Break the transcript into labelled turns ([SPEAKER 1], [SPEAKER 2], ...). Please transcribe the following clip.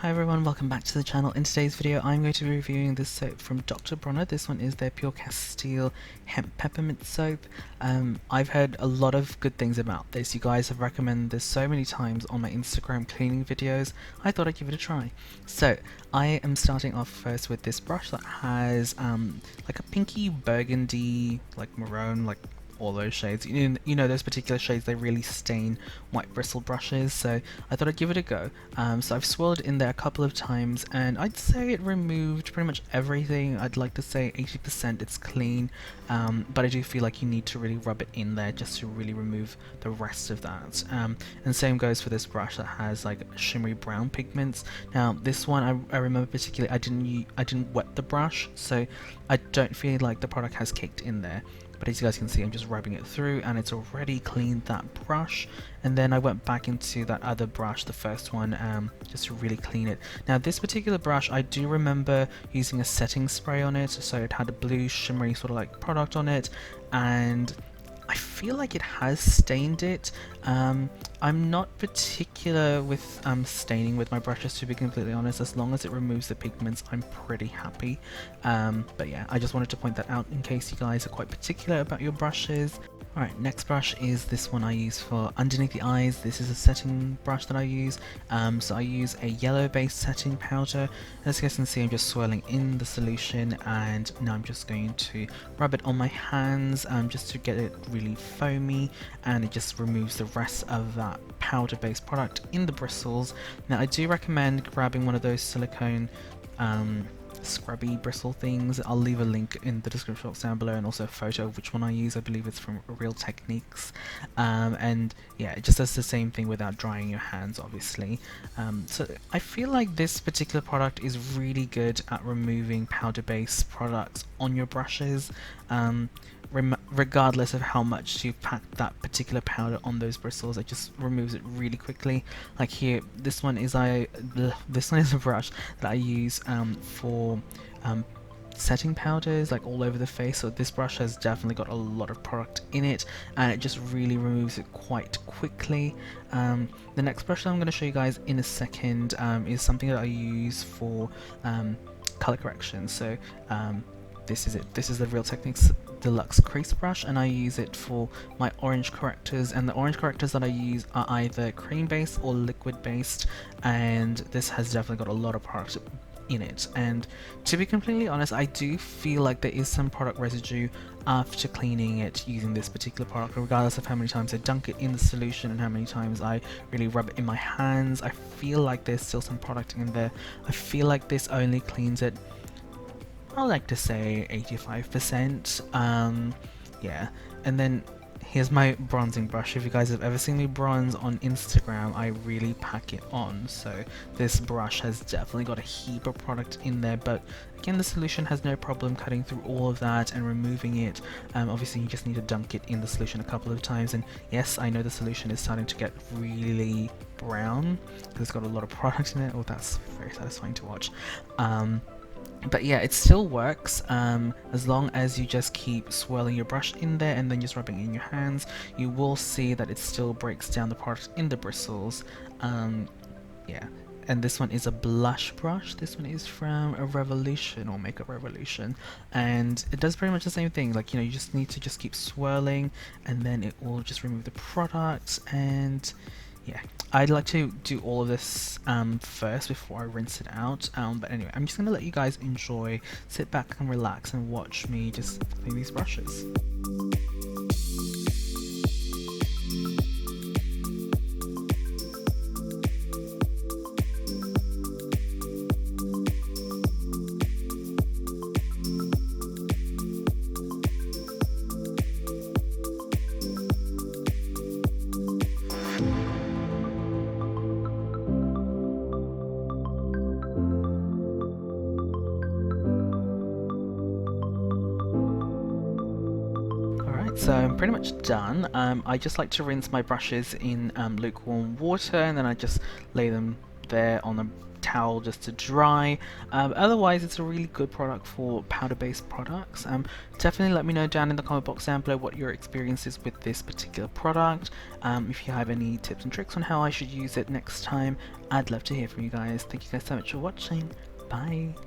[SPEAKER 1] Hi everyone, welcome back to the channel. In today's video I'm going to be reviewing this soap from Dr. Bronner. This one is their Pure Castile Hemp Peppermint Soap. I've heard a lot of good things about this. You guys have recommended this so many times on my Instagram cleaning videos. I thought I'd give it a try. So I am starting off first with this brush that has like a pinky burgundy, like maroon, like all those shades. You know those particular shades, they really stain white bristle brushes, so I thought I'd give it a go. So I've swirled it in there a couple of times and I'd say it removed pretty much everything. I'd like to say 80% it's clean, but I do feel like you need to really rub it in there just to really remove the rest of that. And same goes for this brush that has like shimmery brown pigments. Now this one I remember particularly I didn't wet the brush, so I don't feel like the product has caked in there. But as you guys can see, I'm just rubbing it through and it's already cleaned that brush. And then I went back into that other brush, the first one, just to really clean it. Now this particular brush, I do remember using a setting spray on it, so it had a blue shimmery sort of like product on it, and I feel like it has stained it. I'm not particular with staining with my brushes, to be completely honest. As long as it removes the pigments, I'm pretty happy. But yeah, I just wanted to point that out in case you guys are quite particular about your brushes. Alright, next brush is this one I use for underneath the eyes. This is a setting brush that I use. So I use a yellow based setting powder. As you guys can see, I'm just swirling in the solution and now I'm just going to rub it on my hands just to get it really foamy, and it just removes the rest of that powder based product in the bristles. Now I do recommend grabbing one of those silicone scrubby bristle things. I'll leave a link in the description box down below and also a photo of which one I use. I believe it's from Real Techniques, and yeah, it just does the same thing without drying your hands, obviously. So I feel like this particular product is really good at removing powder based products on your brushes, regardless of how much you've packed that particular powder on those bristles. It just removes it really quickly. Like here, this one is a brush that I use for setting powders like all over the face, so this brush has definitely got a lot of product in it and it just really removes it quite quickly. The next brush that I'm going to show you guys in a second is something that I use for color correction. So this is it. This is the Real Techniques Deluxe Crease brush, and I use it for my orange correctors, and the orange correctors that I use are either cream based or liquid based, and this has definitely got a lot of product in it. And to be completely honest, I do feel like there is some product residue after cleaning it using this particular product, regardless of how many times I dunk it in the solution and how many times I really rub it in my hands. I feel like there's still some product in there. I feel like this only cleans it, I like to say 85%. Yeah, and then here's my bronzing brush. If you guys have ever seen me bronze on Instagram, I really pack it on. So this brush has definitely got a heap of product in there, but again, the solution has no problem cutting through all of that and removing it. Obviously you just need to dunk it in the solution a couple of times, and yes, I know the solution is starting to get really brown because it's got a lot of product in it. Oh, that's very satisfying to watch. But yeah, it still works as long as you just keep swirling your brush in there and then just rubbing it in your hands. You will see that it still breaks down the product in the bristles. Yeah, and this one is a blush brush. This one is from a Revolution or Makeup Revolution, and it does pretty much the same thing. Like, you know, you just need to just keep swirling and then it will just remove the product. And yeah, I'd like to do all of this first before I rinse it out, but anyway, I'm just going to let you guys enjoy, sit back and relax and watch me just clean these brushes. So I'm pretty much done. I just like to rinse my brushes in lukewarm water, and then I just lay them there on a towel just to dry. Otherwise, it's a really good product for powder-based products. Definitely let me know down in the comment box down below what your experience is with this particular product. If you have any tips and tricks on how I should use it next time, I'd love to hear from you guys. Thank you guys so much for watching. Bye.